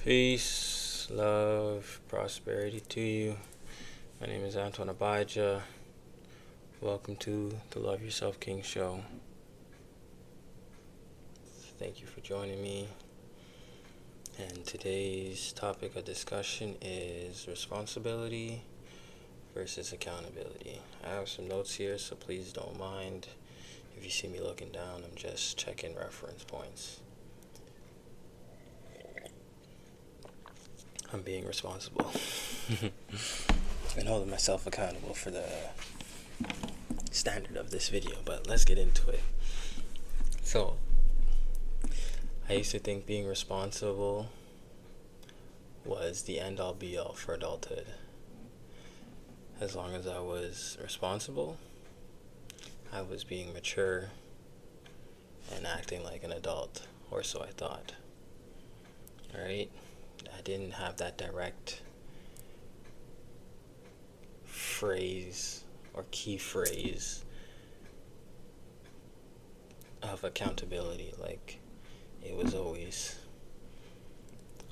Peace, love, prosperity to you. My name is Antoine Abijah. Welcome to the Love Yourself King Show. Thank you for joining me. And today's topic of discussion is responsibility versus accountability. I have some notes here, so please don't mind. If you see me looking down, I'm just checking reference points. I'm being responsible and holding myself accountable for the standard of this video, but let's get into it. So, I used to think being responsible was the end-all be-all for adulthood. As long as I was responsible, I was being mature and acting like an adult, or so I thought. Alright? I didn't have that direct phrase or key phrase of accountability. Like, it was always,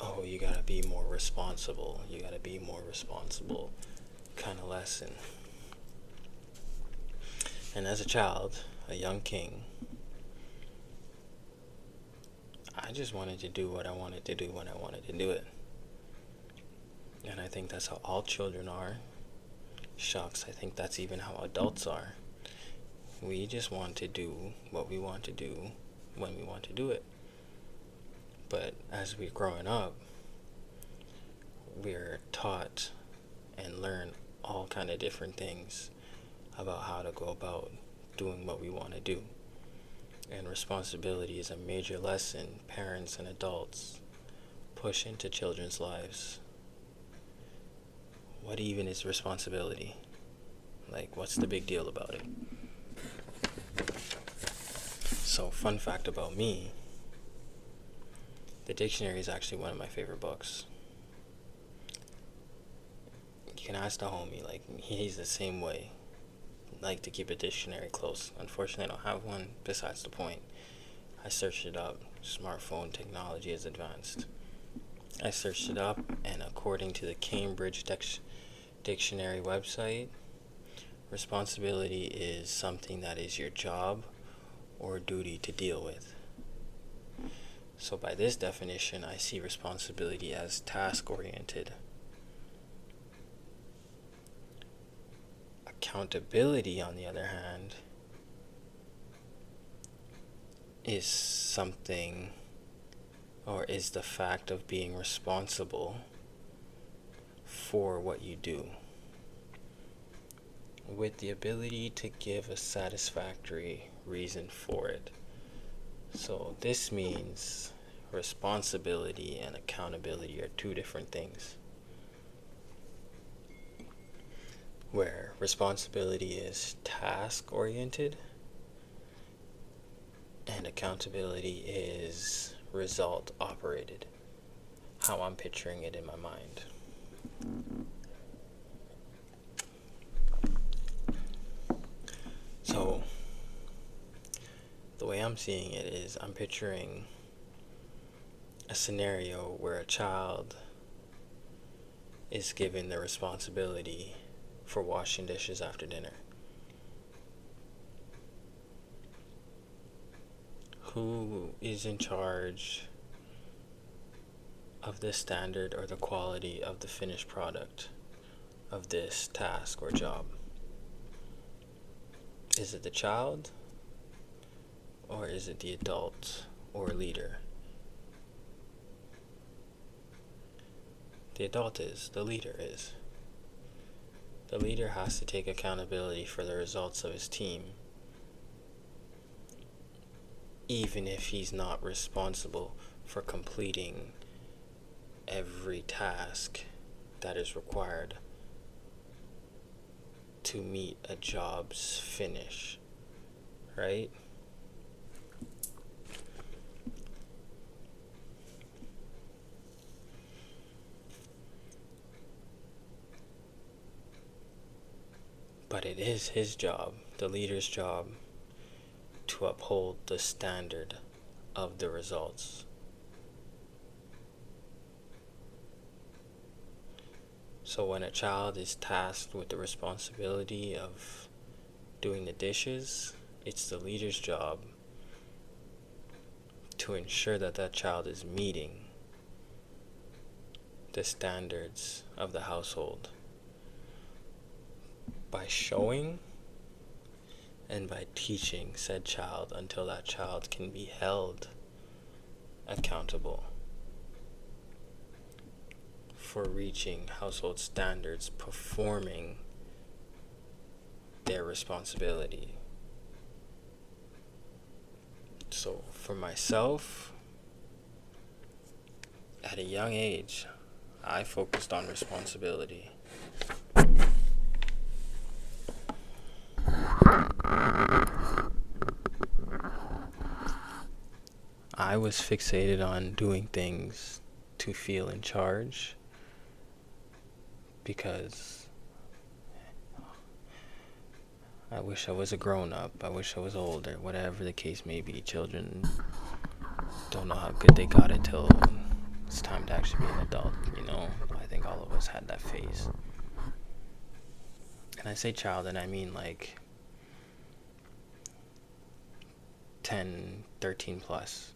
oh, you gotta be more responsible, kind of lesson. And as a child, a young king, I just wanted to do what I wanted to do when I wanted to do it. And I think that's how all children are. Shucks, I think that's even how adults are. We just want to do what we want to do when we want to do it. But as we're growing up, we're taught and learn all kind of different things about how to go about doing what we want to do. And responsibility is a major lesson parents and adults push into children's lives. What even is responsibility? Like, what's the big deal about it? So, fun fact about me, the dictionary is actually one of my favorite books. You can ask the homie, like, he's the same way. Like to keep a dictionary close. Unfortunately, I don't have one. Besides the point, I searched it up. Smartphone technology is advanced. I searched it up, and according to the Cambridge Dictionary website, responsibility is something that is your job or duty to deal with. So by this definition, I see responsibility as task-oriented. Accountability, on the other hand, is something, or is the fact of being responsible for what you do, with the ability to give a satisfactory reason for it. So this means responsibility and accountability are two different things. Where responsibility is task-oriented and accountability is result-operated. How I'm picturing it in my mind. So, the way I'm seeing it is I'm picturing a scenario where a child is given the responsibility for washing dishes after dinner. Who is in charge of the standard or the quality of the finished product of this task or job? Is it the child, or is it the adult or leader? The adult is, the leader is. The leader has to take accountability for the results of his team, even if he's not responsible for completing every task that is required to meet a job's finish, right? But it is his job, the leader's job, to uphold the standard of the results. So when a child is tasked with the responsibility of doing the dishes, it's the leader's job to ensure that that child is meeting the standards of the household by showing and by teaching said child until that child can be held accountable for reaching household standards, performing their responsibility. So for myself, at a young age, I focused on responsibility. I was fixated on doing things to feel in charge because I wish I was a grown-up, I wish I was older, whatever the case may be. Children don't know how good they got it till it's time to actually be an adult, you know? I think all of us had that phase. And I say child, and I mean like 10, 13 plus.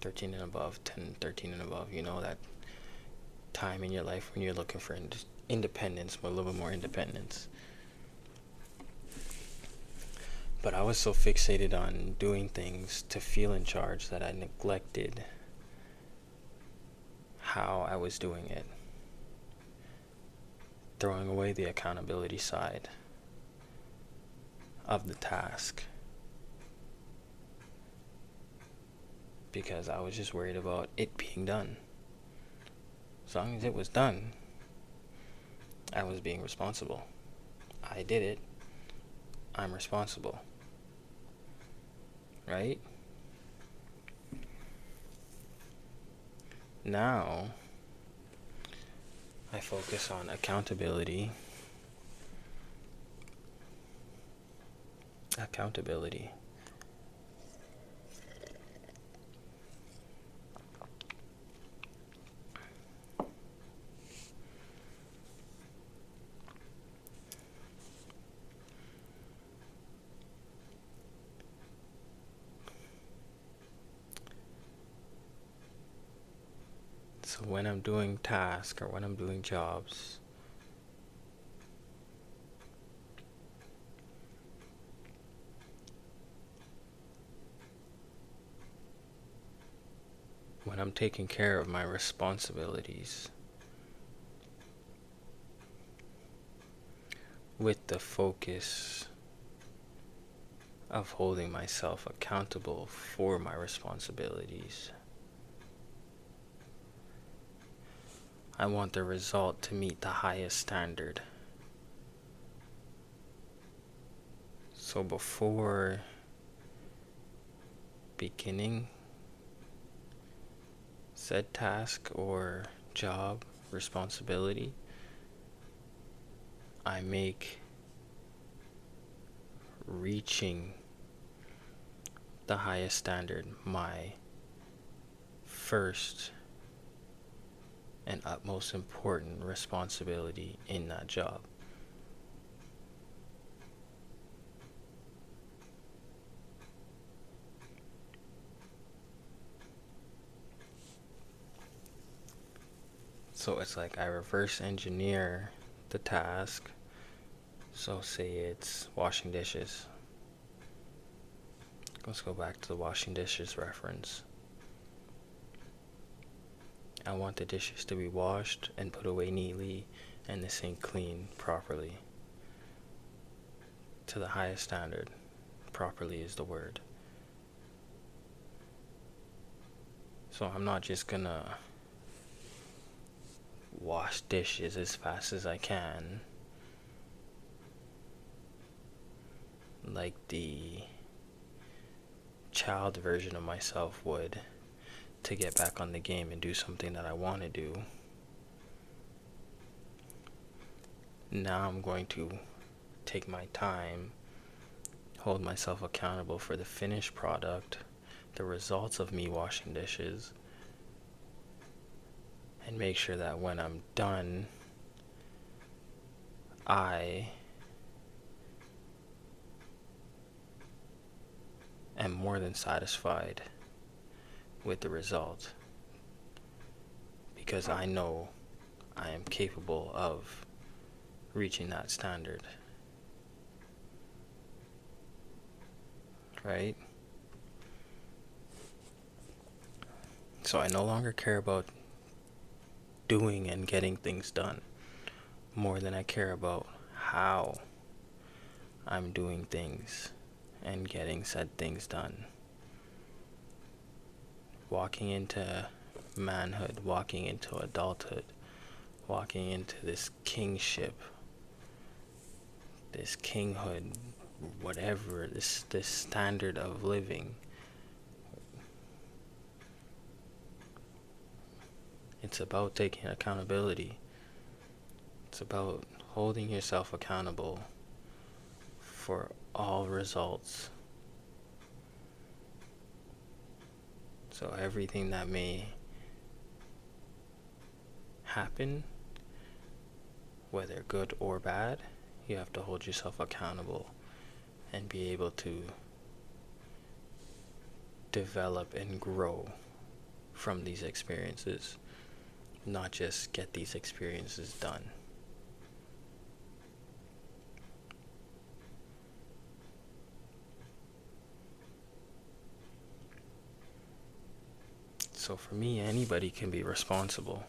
13 and above, 10, 13 and above, you know, that time in your life when you're looking for independence, but a little bit more independence. But I was so fixated on doing things to feel in charge that I neglected how I was doing it, throwing away the accountability side of the task. Because I was just worried about it being done. As long as it was done, I was being responsible. I did it. I'm responsible. Right? Now, I focus on accountability. Accountability. So when I'm doing tasks or when I'm doing jobs, when I'm taking care of my responsibilities with the focus of holding myself accountable for my responsibilities, I want the result to meet the highest standard. So before beginning said task or job responsibility, I make reaching the highest standard my first and utmost important responsibility in that job. So it's like I reverse engineer the task. So say it's washing dishes. Let's go back to the washing dishes reference. I want the dishes to be washed and put away neatly and the sink clean properly. To the highest standard. Properly is the word. So I'm not just gonna wash dishes as fast as I can, like the child version of myself would, to get back on the game and do something that I want to do. Now I'm going to take my time, hold myself accountable for the finished product, the results of me washing dishes, and make sure that when I'm done I am more than satisfied with the result, because I know I am capable of reaching that standard, right? So I no longer care about doing and getting things done more than I care about how I'm doing things and getting said things done. Walking into manhood, walking into adulthood, walking into this kingship, this kinghood, whatever, this standard of living. It's about taking accountability. It's about holding yourself accountable for all results. So everything that may happen, whether good or bad, you have to hold yourself accountable and be able to develop and grow from these experiences, not just get these experiences done. So for me, anybody can be responsible.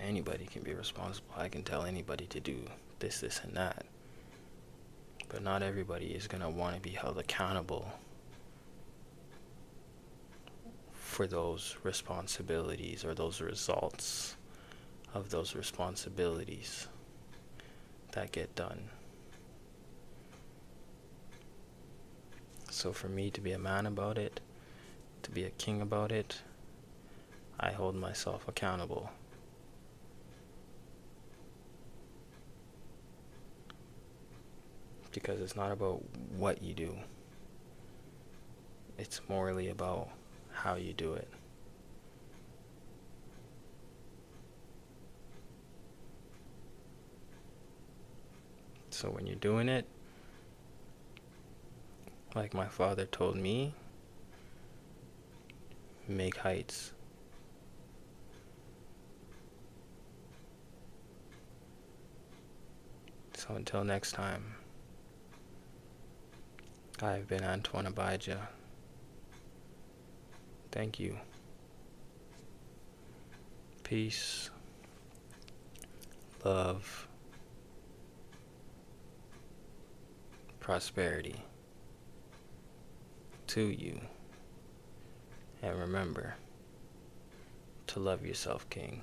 Anybody can be responsible. I can tell anybody to do this, and that. But not everybody is going to want to be held accountable for those responsibilities or those results of those responsibilities that get done. So for me to be a man about it, to be a king about it, I hold myself accountable. Because it's not about what you do. It's morally about how you do it. So when you're doing it, like my father told me, make heights. So until next time, I've been Antoine Abijah. Thank you. Peace, love, prosperity to you. And remember to love yourself, King.